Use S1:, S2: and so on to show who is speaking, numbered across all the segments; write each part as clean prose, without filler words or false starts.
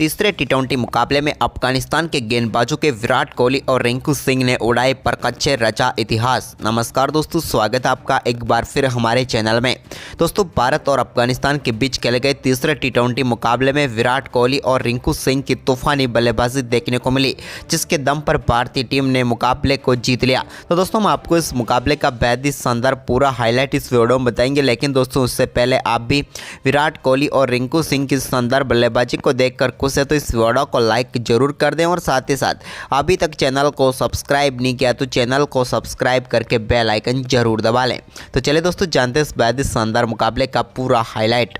S1: तीसरे टी20 मुकाबले में अफगानिस्तान के गेंदबाजों के विराट कोहली और रिंकू सिंह ने उड़ाए परकच्चे रचा इतिहास। नमस्कार दोस्तों, स्वागत है आपका एक बार फिर हमारे चैनल में। दोस्तों, भारत और अफगानिस्तान के बीच खेले गए तीसरे टी20 मुकाबले में विराट कोहली और रिंकू सिंह की तूफानी बल्लेबाजी देखने को मिली, जिसके दम पर भारतीय टीम ने मुकाबले को जीत लिया। तो दोस्तों, हम आपको इस मुकाबले का बेहद ही शानदार पूरा हाईलाइट इस वीडियो में बताएंगे, लेकिन दोस्तों उससे पहले आप भी विराट कोहली और रिंकू सिंह की शानदार बल्लेबाजी को देखकर खुश है तो इस वीडियो को लाइक जरूर कर दें और साथ ही साथ अभी तक चैनल को सब्सक्राइब नहीं किया तो चैनल को सब्सक्राइब करके बेल आइकन जरूर दबा लें। तो चलिए दोस्तों, जानते हैं इस बेहद ही शानदार मुकाबले का पूरा हाईलाइट।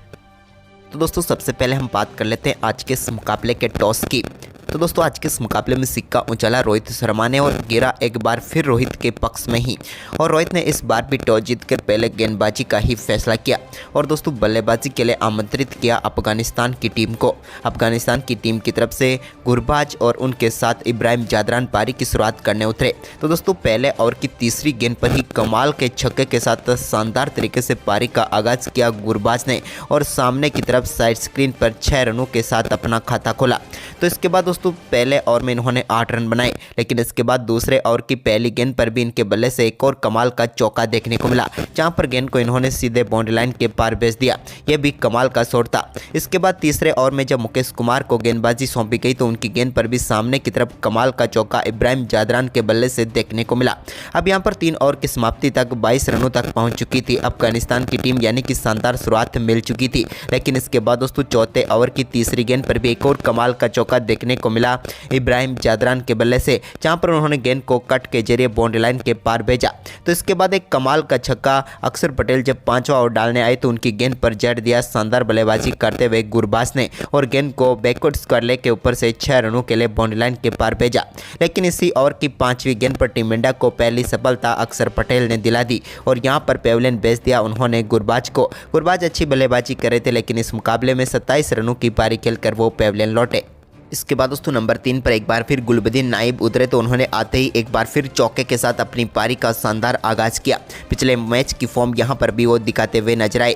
S1: तो दोस्तों, सबसे पहले हम बात कर लेते हैं आज के इस मुकाबले के टॉस की। तो दोस्तों, आज के इस मुकाबले में सिक्का उछाला रोहित शर्मा ने और गिरा एक बार फिर रोहित के पक्ष में ही। और रोहित ने इस बार भी टॉस जीतकर पहले गेंदबाजी का ही फैसला किया और दोस्तों बल्लेबाजी के लिए आमंत्रित किया अफगानिस्तान की टीम को। अफगानिस्तान की टीम की तरफ से गुरबाज और उनके साथ इब्राहिम जादरान पारी की शुरुआत करने उतरे। तो दोस्तों, पहले ओवर की तीसरी गेंद पर ही कमाल के छक्के के साथ शानदार तरीके से पारी का आगाज किया गुरबाज ने और सामने की तरफ साइड स्क्रीन पर 6 रनों के साथ अपना खाता खोला। तो इसके बाद दोस्तों पहले ओवर में इन्होंने 8 रन बनाए, लेकिन इसके बाद दूसरे ओवर की पहली गेंद पर भी इनके बल्ले से एक और कमाल का चौका देखने को मिला, जहां पर गेंद को इन्होंने सीधे बाउंड्री लाइन के पार भेज दिया। यह भी कमाल का शॉट था। इसके बाद तीसरे ओवर में जब मुकेश कुमार को गेंदबाजी सौंपी गई तो उनकी गेंद पर भी सामने की तरफ कमाल का चौका इब्राहिम जादरान के बल्ले से देखने को मिला। अब यहाँ पर 3 ओवर की समाप्ति तक 22 रनों तक पहुंच चुकी थी अफगानिस्तान की टीम, यानी कि शानदार शुरुआत मिल चुकी थी। लेकिन इसके बाद दोस्तों चौथे ओवर की तीसरी गेंद पर भी एक और कमाल का चौका देखने को मिला इब्राहिम जादरान के बल्ले से, जहां पर उन्होंने गेंद को कट के जरिए बाउंड्री लाइन के पार भेजा। तो इसके बाद एक कमाल का छक्का अक्षर पटेल जब 5वां ओवर डालने आए तो उनकी गेंद पर जड़ दिया शानदार बल्लेबाजी करते हुए गुरबाज ने और गेंद को बैकवर्ड स्क्वायर लेग के ऊपर से 6 रनों के लिए बाउंड्री लाइन के पार भेजा। लेकिन इसी ओवर की 5वीं गेंद पर टीम इंडिया को पहली सफलता अक्षर पटेल ने दिला दी और यहां पर पेवलियन भेज दिया उन्होंने गुरबाज को। गुरबाज अच्छी बल्लेबाजी कर रहे थे, लेकिन इस मुकाबले में 27 रनों की पारी खेलकर वो पेवलियन लौटे। इसके बाद दोस्तों नंबर 3 पर एक बार फिर गुलबदीन नाइब उतरे तो उन्होंने आते ही एक बार फिर चौके के साथ अपनी पारी का शानदार आगाज किया। पिछले मैच की फॉर्म यहां पर भी वो दिखाते हुए नजर आए।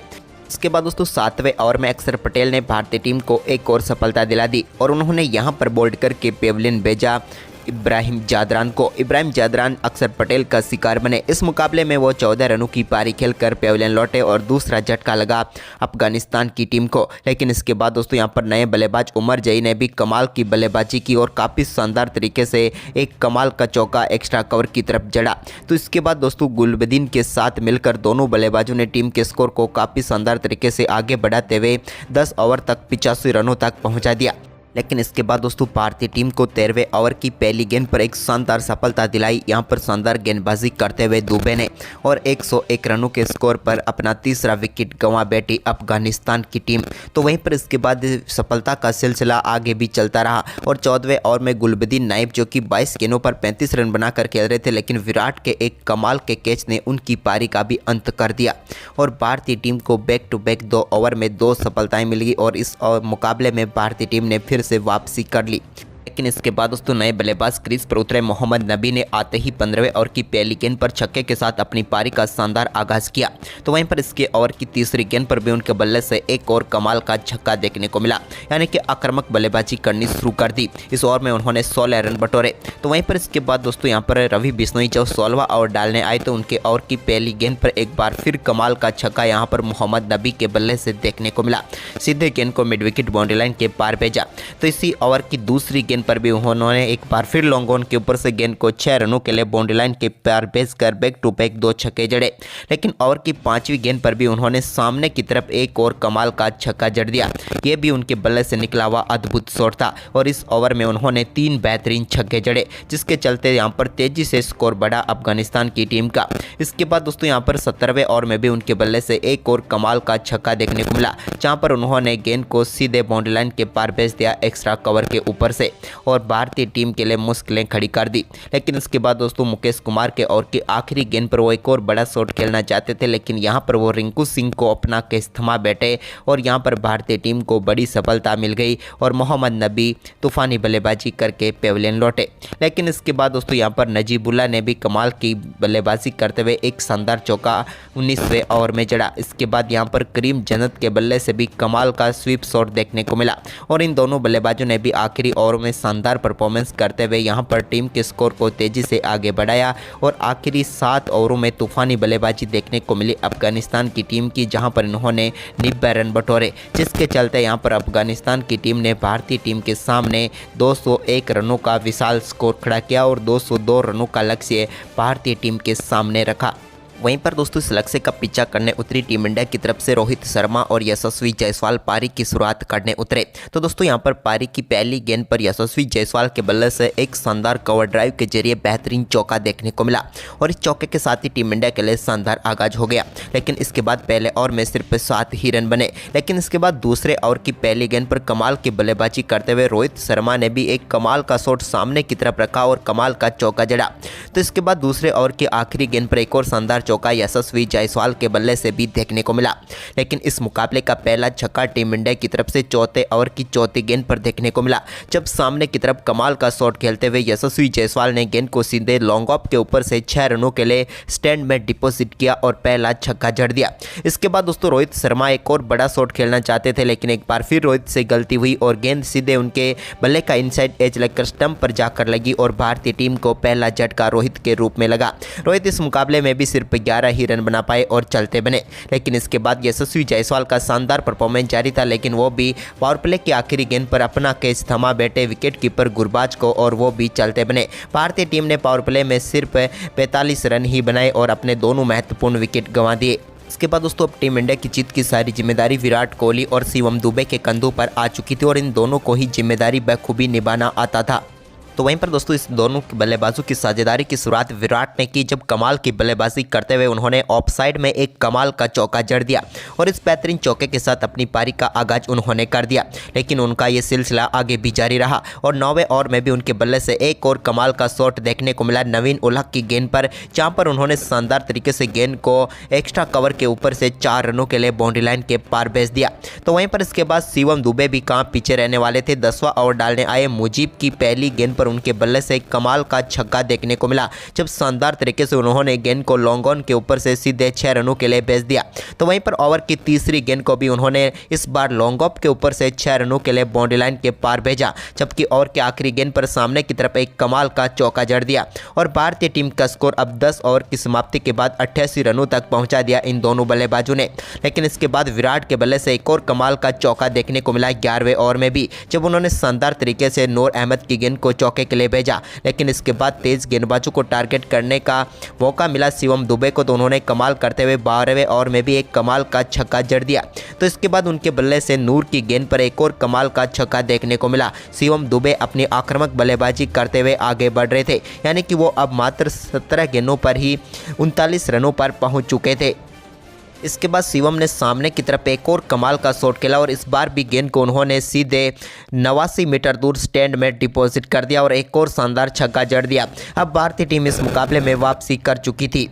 S1: इसके बाद दोस्तों 7वें ओवर में अक्षर पटेल ने भारतीय टीम को एक और सफलता दिला दी और उन्होंने यहां पर बोल्ड करके पेवलियन भेजा इब्राहिम जादरान को। इब्राहिम जादरान अक्षर पटेल का शिकार बने। इस मुकाबले में वो 14 रनों की पारी खेलकर पेवलियन लौटे और दूसरा झटका लगा अफगानिस्तान की टीम को। लेकिन इसके बाद दोस्तों यहाँ पर नए बल्लेबाज उमर जई ने भी कमाल की बल्लेबाजी की और काफ़ी शानदार तरीके से एक कमाल का चौका एक्स्ट्रा कवर की तरफ जड़ा। तो इसके बाद दोस्तों गुलबदीन के साथ मिलकर दोनों बल्लेबाजों ने टीम के स्कोर को काफ़ी शानदार तरीके से आगे बढ़ाते हुए 10 ओवर तक 85 रनों तक पहुँचा दिया। लेकिन इसके बाद दोस्तों भारतीय टीम को 13वें ओवर की पहली गेंद पर एक शानदार सफलता दिलाई। यहां पर शानदार गेंदबाजी करते हुए दुबे ने और 101 रनों के स्कोर पर अपना तीसरा विकेट गंवा बैठी अफगानिस्तान की टीम। तो वहीं पर इसके बाद सफलता का सिलसिला आगे भी चलता रहा और 14वें ओवर में गुलबदीन नाइब जो कि 22 गेंदों पर 35 रन बनाकर खेल रहे थे, लेकिन विराट के एक कमाल के कैच ने उनकी पारी का भी अंत कर दिया और भारतीय टीम को बैक टू बैक 2 ओवर में 2 सफलताएं मिली और इस मुकाबले में भारतीय टीम ने फिर से वापसी कर ली। लेकिन इसके बाद दोस्तों नए बल्लेबाज क्रीज पर उतरे मोहम्मद नबी ने आते ही 15वें ओवर की पहली गेंद पर छक्के के साथ अपनी पारी का शानदार आगाज किया। तो वहीं पर इसके ओवर की तीसरी गेंद पर भी उनके बल्ले से एक और कमाल का छक्का देखने को मिला, यानी कि आक्रामक बल्लेबाजी करनी शुरू कर दी। इस ओवर में उन्होंने 16 रन बटोरे। तो वहीं पर इसके बाद दोस्तों यहाँ पर रवि बिश्नोई जब 16वां ओवर डालने आए तो उनके ओवर की पहली गेंद पर एक बार फिर कमाल का छक्का यहाँ पर मोहम्मद नबी के बल्ले से देखने को मिला। सीधे गेंद को मिड विकेट बाउंड्री लाइन के पार भेजा। तो इसी ओवर की दूसरी गेंद पर भी उन्होंने एक बार फिर लॉन्ग ऑन के ऊपर से गेंद को 6 रनों के लिए बाउंड्री लाइन के पार भेजकर बैक टू बैक 2 छक्के जड़े। लेकिन ओवर की 5वीं गेंद पर भी उन्होंने सामने की तरफ एक और कमाल का छक्का जड़ दिया। यह भी उनके बल्ले से निकला हुआ अद्भुत शॉट था और इस ओवर में उन्होंने 3 बेहतरीन छक्के जड़े, जिसके चलते यहाँ पर तेजी से स्कोर बढ़ा अफगानिस्तान की टीम का। इसके बाद दोस्तों यहाँ पर 17वें ओवर में भी उनके बल्ले से एक और कमाल का छक्का देखने को मिला, जहाँ पर उन्होंने गेंद को सीधे बाउंड्री लाइन के पार भेज दिया एक्स्ट्रा कवर के ऊपर से और भारतीय टीम के लिए मुश्किलें खड़ी कर दी। लेकिन इसके बाद दोस्तों मुकेश कुमार के ओवर की आखिरी गेंद पर वो एक और बड़ा शॉट खेलना चाहते थे, लेकिन यहाँ पर वो रिंकू सिंह को अपना कैच थमा बैठे और यहाँ पर भारतीय टीम को बड़ी सफलता मिल गई और मोहम्मद नबी तूफानी बल्लेबाजी करके पेविलियन लौटे। लेकिन इसके बाद दोस्तों यहाँ पर नजीबुल्ला ने भी कमाल की बल्लेबाजी करते हुए एक शानदार चौका 19वें ओवर में जड़ा। इसके बाद यहाँ पर करीम जन्नत के बल्ले से भी कमाल का स्वीप शॉट देखने को मिला और इन दोनों बल्लेबाजों ने भी आखिरी ओवर में शानदार परफॉर्मेंस करते हुए यहाँ पर टीम के स्कोर को तेजी से आगे बढ़ाया और आखिरी 7 ओवरों में तूफानी बल्लेबाजी देखने को मिली अफगानिस्तान की टीम की, जहाँ पर इन्होंने 90 रन बटोरे, जिसके चलते यहाँ पर अफगानिस्तान की टीम ने भारतीय टीम के सामने 201 रनों का विशाल स्कोर खड़ा किया और 202 रनों का लक्ष्य भारतीय टीम के सामने रखा। वहीं पर दोस्तों इस लक्ष्य का पीछा करने उतरी टीम इंडिया की तरफ से रोहित शर्मा और यशस्वी जायसवाल पारी की शुरुआत करने उतरे। तो दोस्तों यहां पर पारी की पहली गेंद पर यशस्वी जायसवाल के बल्ले से एक शानदार कवर ड्राइव के जरिए बेहतरीन चौका देखने को मिला और इस चौके के साथ ही टीम इंडिया के लिए शानदार आगाज हो गया। लेकिन इसके बाद पहले ओवर में सिर्फ 7 ही रन बने। लेकिन इसके बाद दूसरे ओवर की पहली गेंद पर कमाल की बल्लेबाजी करते हुए रोहित शर्मा ने भी एक कमाल का शॉट सामने की तरफ रखा और कमाल का चौका जड़ा। तो इसके बाद दूसरे ओवर की आखिरी गेंद पर एक और शानदार चौका यशस्वी जायसवाल के बल्ले से भी देखने को मिला। लेकिन इस मुकाबले का पहला छक्का टीम इंडिया की तरफ से चौथे ओवर की चौथी गेंद पर देखने को मिला, जब सामने की तरफ कमाल का शॉट खेलते हुए यशस्वी जायसवाल ने गेंद को सीधे लॉन्ग ऑफ के ऊपर से 6 रनों के लिए स्टैंड में डिपॉजिट किया और पहला छक्का जड़ दिया। इसके बाद दोस्तों रोहित शर्मा एक और बड़ा शॉट खेलना चाहते थे, लेकिन एक बार फिर रोहित से गलती हुई और गेंद सीधे उनके बल्ले का इनसाइड एज लगकर स्टंप पर जाकर लगी और भारतीय टीम को पहला झटका रोहित के रूप में लगा। रोहित इस मुकाबले में भी सिर्फ 11 ही रन बना पाए और चलते बने। लेकिन इसके बाद यशस्वी जायसवाल का शानदार परफॉर्मेंस जारी था, लेकिन वो भी पावर प्ले की आखिरी गेंद पर अपना कैच थमा बैठे विकेट कीपर गुरबाज को और वो भी चलते बने। भारतीय टीम ने पावर प्ले में सिर्फ 45 रन ही बनाए और अपने दोनों महत्वपूर्ण विकेट गंवा दिए। इसके बाद दोस्तों अब टीम इंडिया की जीत की सारी जिम्मेदारी विराट कोहली और शिवम दुबे के कंधों पर आ चुकी थी और इन दोनों को ही जिम्मेदारी बखूबी निभाना आता था। तो वहीं पर दोस्तों इस दोनों बल्लेबाजों की साझेदारी की शुरुआत विराट ने की, जब कमाल की बल्लेबाजी करते हुए उन्होंने ऑफ साइड में एक कमाल का चौका जड़ दिया और इस बेहतरीन चौके के साथ अपनी पारी का आगाज उन्होंने कर दिया। लेकिन उनका ये सिलसिला आगे भी जारी रहा और 9वें ओवर में भी उनके बल्ले से एक और कमाल का शॉट देखने को मिला नवीन उलहक की गेंद पर, जहां पर उन्होंने शानदार तरीके से गेंद को एक्स्ट्रा कवर के ऊपर से 4 रनों के लिए बाउंड्री लाइन के पार भेज दिया। तो वहीं पर इसके बाद शिवम दुबे भी कहाँ पीछे रहने वाले थे। 10वां ओवर डालने आए मुजीब की पहली गेंद पर उनके बल्ले से कमाल का छक्का देखने को मिला, जब शानदार तरीके से उन्होंने गेंद को लॉन्ग ऑन के ऊपर से सीधे 6 रनों के लिए भेज दिया। तो वहीं पर ओवर की तीसरी गेंद को भी उन्होंने इस बार लॉन्ग ऑफ के ऊपर से 6 रनों के लिए बाउंड्री लाइन के पार भेजा, जबकि ओवर की आखिरी गेंद पर सामने की तरफ एक कमाल का चौका जड़ दिया और भारतीय टीम का स्कोर अब 10 ओवर की समाप्ति के बाद 88 रनों तक पहुंचा दिया इन दोनों बल्लेबाजों ने। लेकिन इसके बाद विराट के बल्ले से एक और कमाल का चौका देखने को मिला 11वें ओवर में भी, जब उन्होंने शानदार तरीके से नूर अहमद की गेंद को चौके के लिए भेजा। लेकिन इसके बाद तेज गेंदबाजों को टारगेट करने का मौका मिला शिवम दुबे को, तो उन्होंने कमाल करते हुए 12वें ओवर में भी एक कमाल का छक्का जड़ दिया। तो इसके बाद उनके बल्ले से नूर की गेंद पर एक और कमाल का छक्का देखने को मिला। शिवम दुबे अपनी आक्रामक बल्लेबाजी करते हुए आगे बढ़ रहे थे, यानी कि वो अब मात्र 17 गेंदों पर ही 39 रनों पर पहुंच चुके थे। इसके बाद शिवम ने सामने की तरफ एक और कमाल का शॉट खेला और इस बार भी गेंद को उन्होंने सीधे 89 मीटर दूर स्टैंड में डिपॉजिट कर दिया और एक और शानदार छक्का जड़ दिया। अब भारतीय टीम इस मुकाबले में वापसी कर चुकी थी,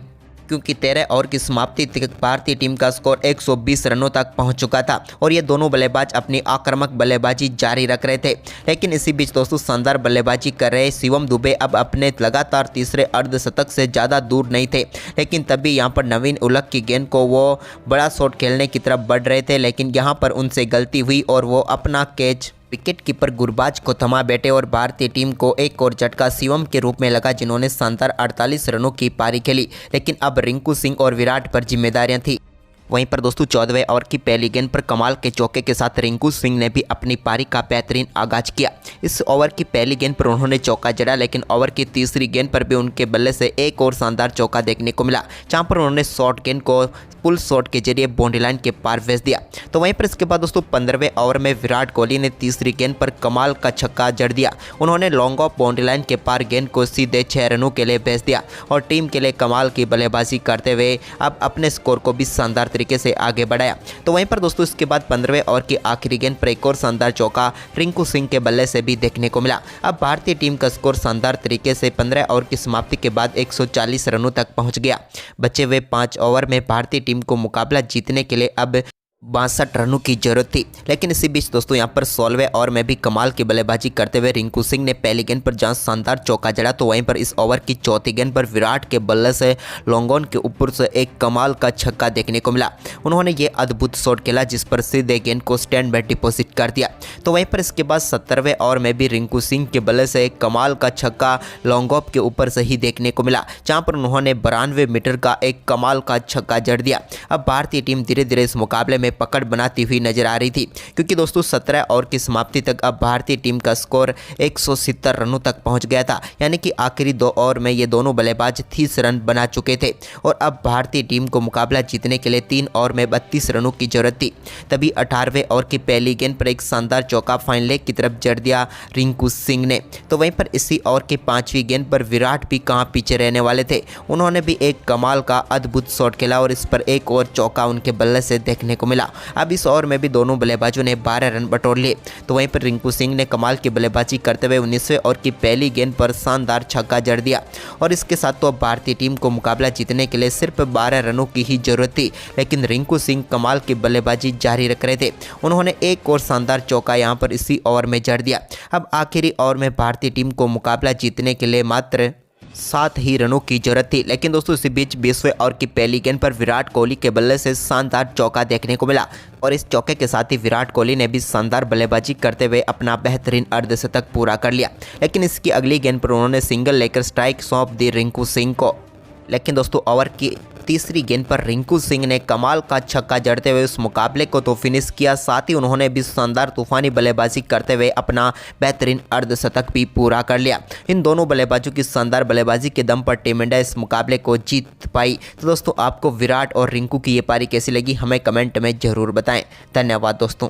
S1: क्योंकि 13 ओवर की समाप्ति तक भारतीय टीम का स्कोर 120 रनों तक पहुंच चुका था और ये दोनों बल्लेबाज अपनी आक्रामक बल्लेबाजी जारी रख रहे थे। लेकिन इसी बीच दोस्तों शानदार बल्लेबाजी कर रहे शिवम दुबे अब अपने लगातार तीसरे अर्धशतक से ज़्यादा दूर नहीं थे। लेकिन तभी यहाँ पर नवीन उलहक की गेंद को वो बड़ा शॉट खेलने की तरफ बढ़ रहे थे, लेकिन यहाँ पर उनसे गलती हुई और वो अपना कैच विकेट कीपर गुरबाज को थमा बैठे और भारतीय टीम को एक और झटका शिवम के रूप में लगा, जिन्होंने शानदार 48 रनों की पारी खेली। लेकिन अब रिंकू सिंह और विराट पर जिम्मेदारियां थी। वहीं पर दोस्तों 14वें ओवर की पहली गेंद पर कमाल के चौके के साथ रिंकू सिंह ने भी अपनी पारी का बेहतरीन आगाज किया। इस ओवर की पहली गेंद पर उन्होंने चौका जड़ा, लेकिन ओवर की तीसरी गेंद पर भी उनके बल्ले से एक और शानदार चौका देखने को मिला, जहां पर उन्होंने शॉर्ट गेंद को पुल शॉट के जरिए बाउंड्री लाइन के पार भेज दिया। तो वहीं पर इसके बाद दोस्तों 15वें ओवर में विराट कोहली ने तीसरी गेंद पर कमाल का छक्का जड़ दिया। उन्होंने लॉन्ग ऑफ बाउंड्री लाइन के पार गेंद को सीधे 6 रनों के लिए भेज दिया और टीम के लिए कमाल की बल्लेबाजी करते हुए अब अपने स्कोर को भी शानदार तरीके से आगे बढ़ाया। तो वहीं पर दोस्तों इसके बाद 15वें ओवर की आखिरी गेंद पर एक और शानदार चौका रिंकू सिंह के बल्ले से भी देखने को मिला। अब भारतीय टीम का स्कोर शानदार तरीके से 15 ओवर की समाप्ति के बाद 140 रनों तक पहुंच गया। बचे हुए 5 ओवर में भारतीय टीम को मुकाबला जीतने के लिए अब 62 रनों की जरूरत थी। लेकिन इसी बीच दोस्तों यहाँ पर 16वें ओवर में भी कमाल की बल्लेबाजी करते हुए रिंकू सिंह ने पहली गेंद पर जहां शानदार चौका जड़ा, तो वहीं पर इस ओवर की चौथी गेंद पर विराट के बल्ले से लॉन्ग ऑन के ऊपर से एक कमाल का छक्का देखने को मिला। उन्होंने ये अद्भुत शॉट खेला जिस पर सीधे गेंद को स्टैंड में डिपॉजिट कर दिया। तो वहीं पर इसके बाद 70वें ओवर में भी रिंकू सिंह के बल्ले से एक कमाल का छक्का लॉन्ग ऑफ के ऊपर से ही देखने को मिला, जहाँ पर उन्होंने 92 मीटर का एक कमाल का छक्का जड़ दिया। अब भारतीय टीम धीरे धीरे इस मुकाबले में पकड़ बनाती हुई नजर आ रही थी, क्योंकि दोस्तों 17 ओवर की समाप्ति तक अब भारतीय टीम का स्कोर 170 रनों तक पहुंच गया था। यानी कि आखिरी 2 ओवर में ये दोनों बल्लेबाज 30 रन बना चुके थे और अब भारतीय टीम को मुकाबला जीतने के लिए 3 ओवर में 32 रनों की जरूरत थी। तभी 18वें ओवर की पहली गेंद पर एक शानदार चौका फाइन लेग की तरफ जड़ दिया रिंकू सिंह ने। तो वहीं पर इसी ओवर की 5वीं गेंद पर विराट भी कहां पीछे रहने वाले थे, उन्होंने भी एक कमाल का अद्भुत शॉट खेला और इस पर एक और चौका उनके बल्ले से देखने को मिला। अब इस ओवर में भी दोनों बल्लेबाजों ने 12 रन बटोर लिए। तो वहीं पर रिंकू सिंह ने कमाल की बल्लेबाजी करते हुए 19वें ओवर की पहली गेंद पर शानदार छक्का जड़ दिया और इसके साथ तो अब भारतीय टीम को मुकाबला जीतने के लिए सिर्फ 12 रनों की ही जरूरत थी। लेकिन रिंकू सिंह कमाल की बल्लेबाजी जारी रख रहे थे, उन्होंने एक और शानदार चौका यहां पर इसी ओवर में जड़ दिया। अब आखिरी ओवर में भारतीय टीम को मुकाबला जीतने के लिए मात्र 7 ही रनों की जरूरत थी। लेकिन दोस्तों इसी बीच 20वें ओवर की पहली गेंद पर विराट कोहली के बल्ले से शानदार चौका देखने को मिला और इस चौके के साथ ही विराट कोहली ने भी शानदार बल्लेबाजी करते हुए अपना बेहतरीन अर्धशतक पूरा कर लिया। लेकिन इसकी अगली गेंद पर उन्होंने सिंगल लेकर स्ट्राइक सौंप दी रिंकू सिंह को। लेकिन दोस्तों ओवर की तीसरी गेंद पर रिंकू सिंह ने कमाल का छक्का जड़ते हुए उस मुकाबले को तो फिनिश किया, साथ ही उन्होंने भी शानदार तूफानी बल्लेबाजी करते हुए अपना बेहतरीन अर्धशतक भी पूरा कर लिया। इन दोनों बल्लेबाजों की शानदार बल्लेबाजी के दम पर टीम इंडिया इस मुकाबले को जीत पाई। तो दोस्तों आपको विराट और रिंकू की ये पारी कैसी लगी हमें कमेंट में जरूर बताएं। धन्यवाद दोस्तों।